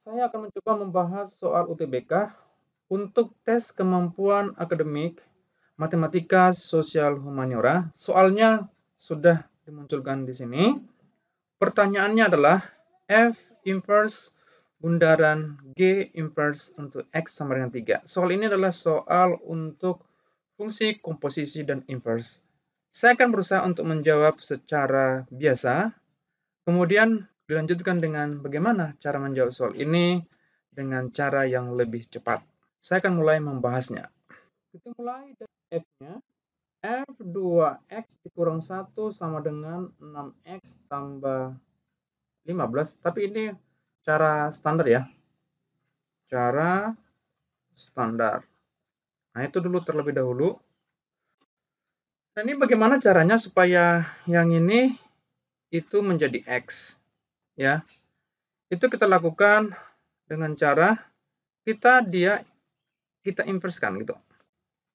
Saya akan mencoba membahas soal UTBK untuk tes kemampuan akademik matematika sosial humaniora. Soalnya sudah dimunculkan di sini. Pertanyaannya adalah F inverse bundaran G inverse untuk X sama dengan 3. Soal ini adalah soal untuk fungsi komposisi dan inverse. Saya akan berusaha untuk menjawab secara biasa. Kemudian dilanjutkan dengan bagaimana cara menjawab soal ini dengan cara yang lebih cepat. Saya akan mulai membahasnya. Kita mulai dari F-nya. F 2X dikurang 1 sama dengan 6X tambah 15. Tapi ini cara standar ya. Cara standar. Nah, itu dulu terlebih dahulu. Nah, ini bagaimana caranya supaya yang ini itu menjadi X. Ya, itu kita lakukan dengan cara kita inverskan gitu.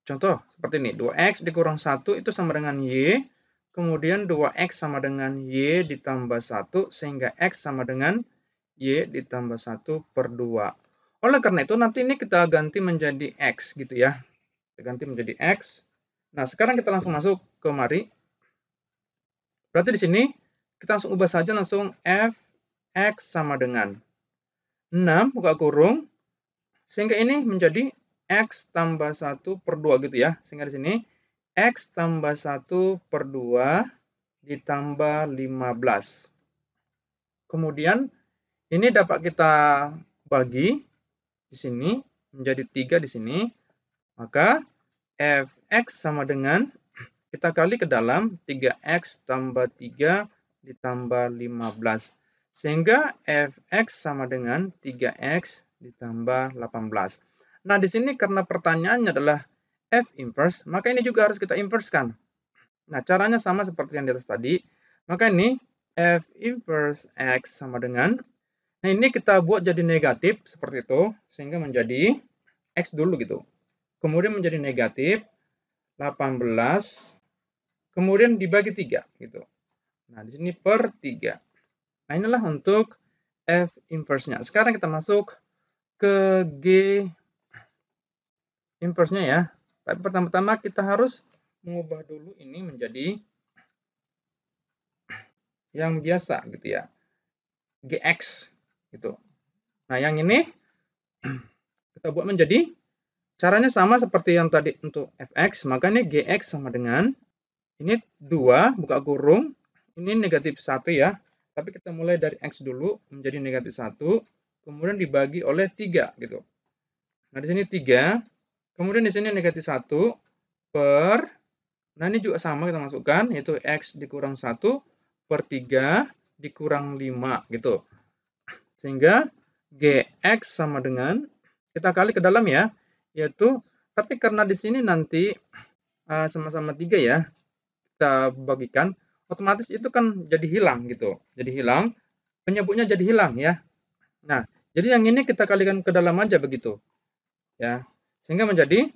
Contoh seperti ini, 2x dikurang 1 itu sama dengan y, kemudian 2x sama dengan y ditambah 1, sehingga x sama dengan y ditambah 1 per 2. Oleh karena itu, nanti ini kita ganti menjadi x gitu ya. Kita ganti menjadi x. Nah, sekarang kita langsung masuk ke mari. Berarti di sini kita langsung ubah saja langsung f x sama dengan 6 buka kurung, sehingga ini menjadi X tambah 1 per 2 gitu ya. Sehingga di sini X tambah 1 per 2 ditambah 15. Kemudian ini dapat kita bagi di sini menjadi 3 di sini. Maka Fx sama dengan kita kali ke dalam 3x tambah 3 ditambah 15. Sehingga Fx sama dengan 3x ditambah 18. Nah, di sini karena pertanyaannya adalah F inverse, maka ini juga harus kita inversekan. Nah, caranya sama seperti yang di atas tadi. Maka ini F inverse X sama dengan, nah ini kita buat jadi negatif seperti itu, sehingga menjadi X dulu gitu. Kemudian menjadi negatif 18, kemudian dibagi 3 gitu. Nah, di sini per 3. Nah, inilah untuk F inverse-nya. Sekarang kita masuk ke G inverse-nya ya. Tapi pertama-tama kita harus mengubah dulu ini menjadi yang biasa gitu ya. GX gitu. Nah, yang ini kita buat menjadi caranya sama seperti yang tadi untuk fx, maka ini gx sama dengan ini 2 buka kurung, ini negatif 1 ya. Tapi kita mulai dari x dulu menjadi negatif 1, kemudian dibagi oleh 3 gitu. Nah, di sini 3, kemudian di sini negatif 1 per, nah ini juga sama kita masukkan, yaitu x dikurang 1 per 3 dikurang 5 gitu. Sehingga gx sama dengan, kita kali ke dalam ya, yaitu, tapi karena di sini nanti sama-sama 3 ya, kita bagikan, otomatis itu kan jadi hilang gitu. Jadi hilang, penyebutnya jadi hilang ya. Nah, jadi yang ini kita kalikan ke dalam aja begitu. Ya. Sehingga menjadi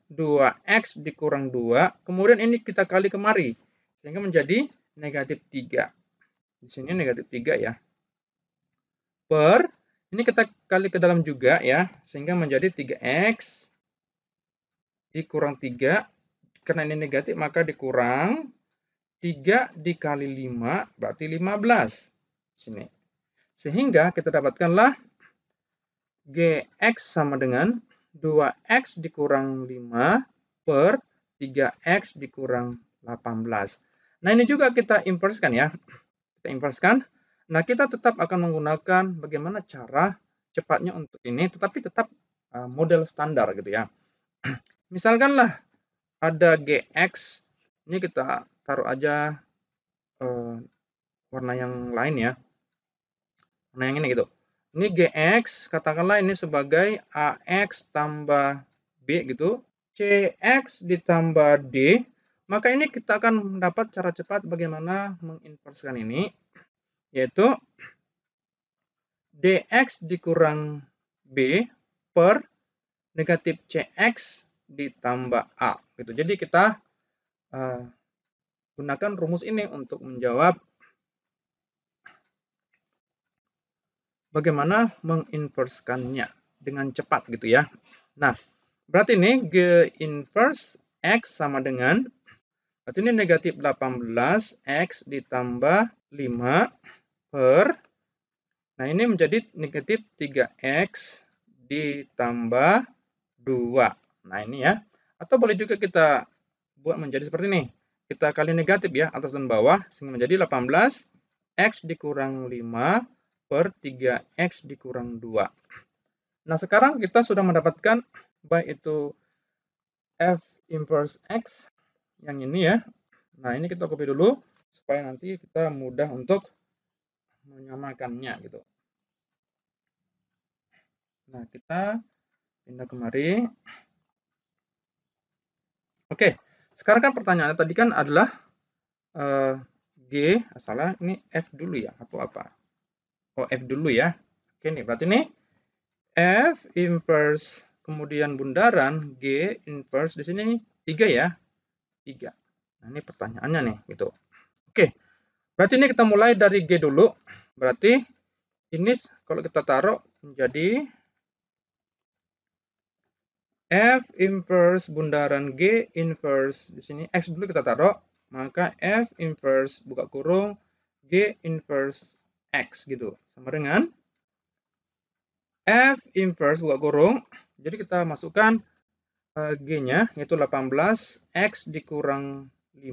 2x dikurang 2, kemudian ini kita kali kemari. Sehingga menjadi negatif 3. Di sini negatif 3 ya. Per, ini kita kali ke dalam juga ya, sehingga menjadi 3x dikurang 3, karena ini negatif maka dikurang 3 dikali 5 berarti 15. Sini. Sehingga kita dapatkanlah Gx sama dengan 2x dikurang 5 per 3x dikurang 18. Nah, ini juga kita inverskan ya. Kita inverskan. Nah, kita tetap akan menggunakan bagaimana cara cepatnya untuk ini, tetapi tetap model standar gitu ya. Misalkanlah ada Gx, ini kita taruh aja warna yang lain ya. Warna yang ini gitu. Ini Gx, katakanlah ini sebagai Ax tambah B gitu. Cx ditambah D, maka ini kita akan mendapat cara cepat bagaimana menginverskan ini, yaitu dx dikurang b per negatif cx ditambah a gitu. Jadi kita gunakan rumus ini untuk menjawab bagaimana menginverskannya dengan cepat gitu ya. Nah, berarti ini G inverse X sama dengan, berarti ini negatif 18 X ditambah 5 per, nah ini menjadi negatif 3X ditambah 2. Nah ini ya. Atau boleh juga kita buat menjadi seperti ini. Kita kali negatif ya, atas dan bawah, sehingga menjadi 18 X dikurang 5 per 3X dikurang 2. Nah sekarang kita sudah mendapatkan baik itu F inverse X yang ini ya. Nah ini kita copy dulu supaya nanti kita mudah untuk menyamakannya gitu. Nah kita pindah kemari. Oke, sekarang kan pertanyaannya tadi kan adalah G, salah, ini F dulu ya, atau apa? Oh, F dulu ya. Oke nih, berarti ini F inverse, kemudian bundaran G inverse, di sini 3 ya, 3. Nah, ini pertanyaannya nih, gitu. Oke, berarti ini kita mulai dari G dulu. Berarti ini kalau kita taruh menjadi F inverse bundaran G inverse, di sini X dulu kita taruh, maka F inverse buka kurung G inverse X gitu. Sama dengan F inverse buka kurung, jadi kita masukkan G-nya yaitu 18 X dikurang 5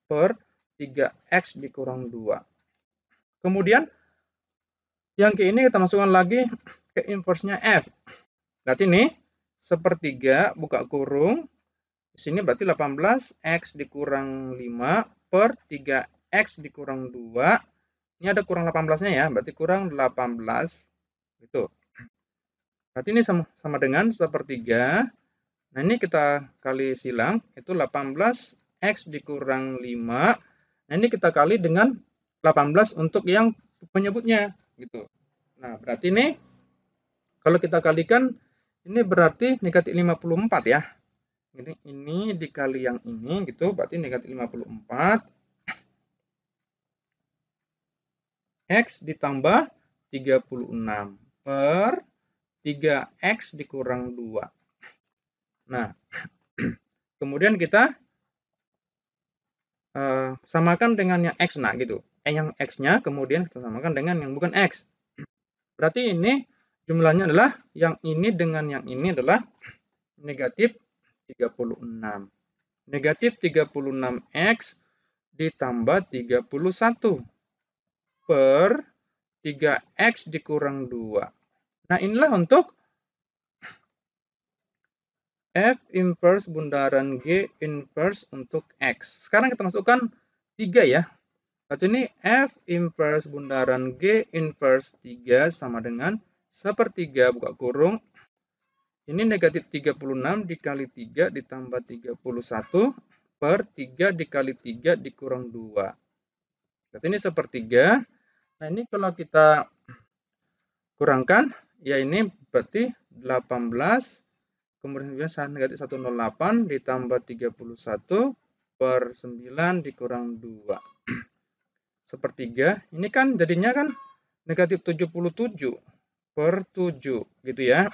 per 3X dikurang 2. Kemudian yang ke ini kita masukkan lagi ke inverse-nya F. Berarti ini sepertiga buka kurung, di sini berarti 18 X dikurang 5 per 3X dikurang 2. Ini ada kurang 18-nya ya, berarti kurang 18 gitu. Berarti ini sama dengan sepertiga. Nah ini kita kali silang, itu 18 X dikurang 5. Nah ini kita kali dengan 18 untuk yang penyebutnya gitu. Nah berarti ini kalau kita kalikan, ini berarti negatif 54 ya. Ini dikali yang ini gitu, berarti negatif 54 X ditambah 36 per 3X dikurang 2. Nah, kemudian kita samakan dengan yang X, nah gitu. Yang X-nya kemudian kita samakan dengan yang bukan X. Berarti ini jumlahnya adalah yang ini dengan yang ini adalah negatif 36. Negatif 36X ditambah 31 per 3X dikurang 2. Nah inilah untuk F inverse bundaran G inverse untuk X. Sekarang kita masukkan 3 ya. Berarti ini F inverse bundaran G inverse 3 sama dengan sepertiga buka kurung. Ini negatif 36 dikali 3 ditambah 31 per 3 dikali 3 dikurang 2. Berarti ini sepertiga. Nah ini kalau kita kurangkan, ya ini berarti 18. Kemudian negatif 108 ditambah 31 per 9 dikurang 2. Sepertiga. Ini kan jadinya kan negatif 77 per 7 gitu ya.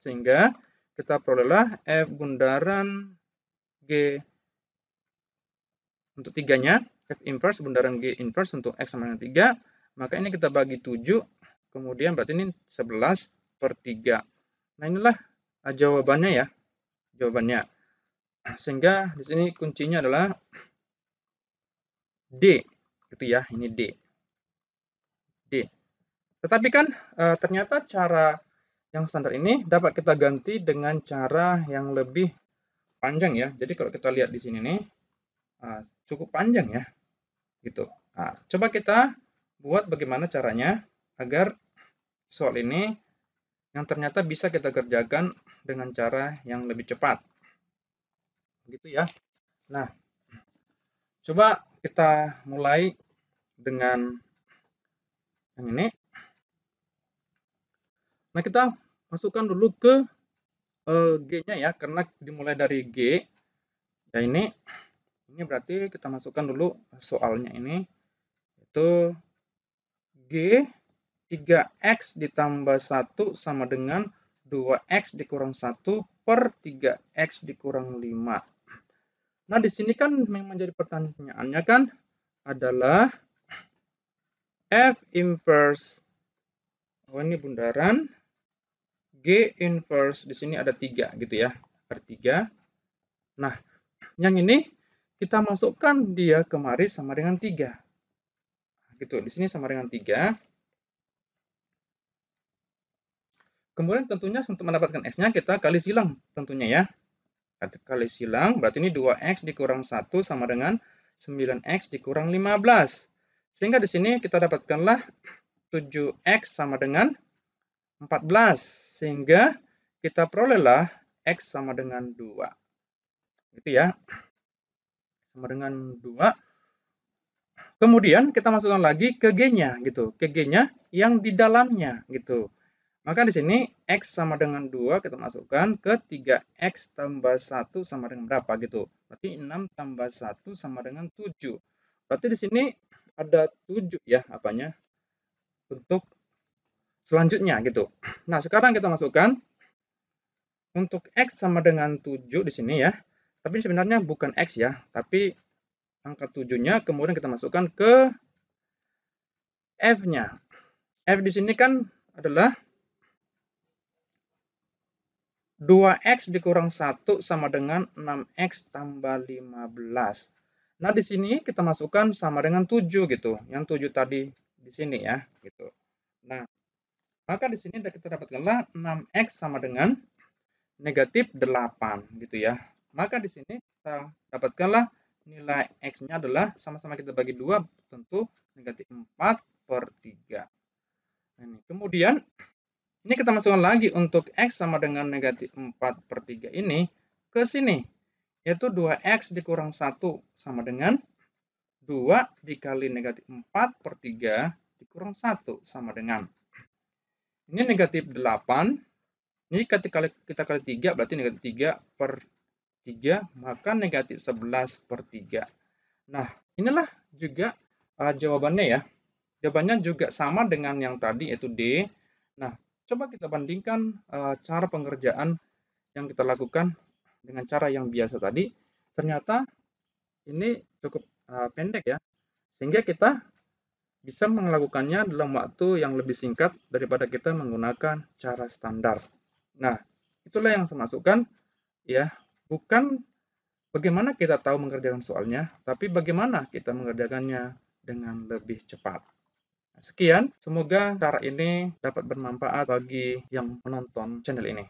Sehingga kita perolehlah F bundaran G untuk 3-nya, F inverse bundaran G inverse untuk X sama dengan 3. Maka ini kita bagi 7, kemudian berarti ini 11 per 3. Nah inilah jawabannya ya. Jawabannya. Sehingga di sini kuncinya adalah D. Gitu ya, ini D. D. Tetapi kan ternyata cara yang standar ini dapat kita ganti dengan cara yang lebih panjang ya. Jadi kalau kita lihat di sini nih, cukup panjang ya. Gitu. Nah, coba kita buat bagaimana caranya agar soal ini yang ternyata bisa kita kerjakan dengan cara yang lebih cepat. Gitu ya. Nah, coba kita mulai dengan yang ini. Nah, kita masukkan dulu ke G-nya ya, karena dimulai dari G. Ya ini berarti kita masukkan dulu soalnya ini, itu G 3x ditambah 1 sama dengan 2x dikurang 1 per 3x dikurang 5. Nah, di sini kan memang menjadi pertanyaannya kan adalah F inverse, ini bundaran, G inverse, di sini ada 3 gitu ya, per 3. Nah, yang ini kita masukkan dia kemari sama dengan 3. Gitu, di sini sama dengan 3. Kemudian tentunya untuk mendapatkan x-nya kita kali silang tentunya ya. Kali silang, berarti ini 2x dikurang 1 sama dengan 9x dikurang 15. Sehingga di sini kita dapatkanlah 7x sama dengan 14. Sehingga kita perolehlah x sama dengan 2. Gitu ya. Sama dengan 2. Kemudian kita masukkan lagi ke G-nya gitu. Ke G-nya yang di dalamnya gitu. Maka di sini X sama dengan 2 kita masukkan ke 3X tambah 1 sama dengan berapa gitu. Berarti 6 tambah 1 sama dengan 7. Berarti di sini ada 7 ya apanya untuk selanjutnya gitu. Nah, sekarang kita masukkan untuk X sama dengan 7 di sini ya. Tapi sebenarnya bukan X ya, tapi angka 7-nya kemudian kita masukkan ke F-nya. F di sini kan adalah 2x dikurang 1 sama dengan 6x tambah 15. Nah, di sini kita masukkan sama dengan 7 gitu. Yang 7 tadi di sini ya, gitu. Nah, maka di sini kita dapatkanlah 6x sama dengan negatif 8 gitu ya. Maka di sini kita dapatkanlah nilai x-nya adalah sama-sama kita bagi 2 tentu negatif 4 per 3. Nah, kemudian ini kita masukkan lagi untuk X sama dengan negatif 4 per 3 ini ke sini. Yaitu 2X dikurang 1 sama dengan 2 dikali negatif 4 per 3 dikurang 1 sama dengan. Ini negatif 8. Ini ketika kita kali 3 berarti negatif 3 per 3. Maka negatif 11 per 3. Nah, inilah juga jawabannya ya. Jawabannya juga sama dengan yang tadi yaitu D. Nah, coba kita bandingkan cara pengerjaan yang kita lakukan dengan cara yang biasa tadi. Ternyata ini cukup pendek ya, sehingga kita bisa melakukannya dalam waktu yang lebih singkat daripada kita menggunakan cara standar. Nah, itulah yang saya masukkan ya, bukan bagaimana kita tahu mengerjakan soalnya, tapi bagaimana kita mengerjakannya dengan lebih cepat. Sekian, semoga cara ini dapat bermanfaat bagi yang menonton channel ini.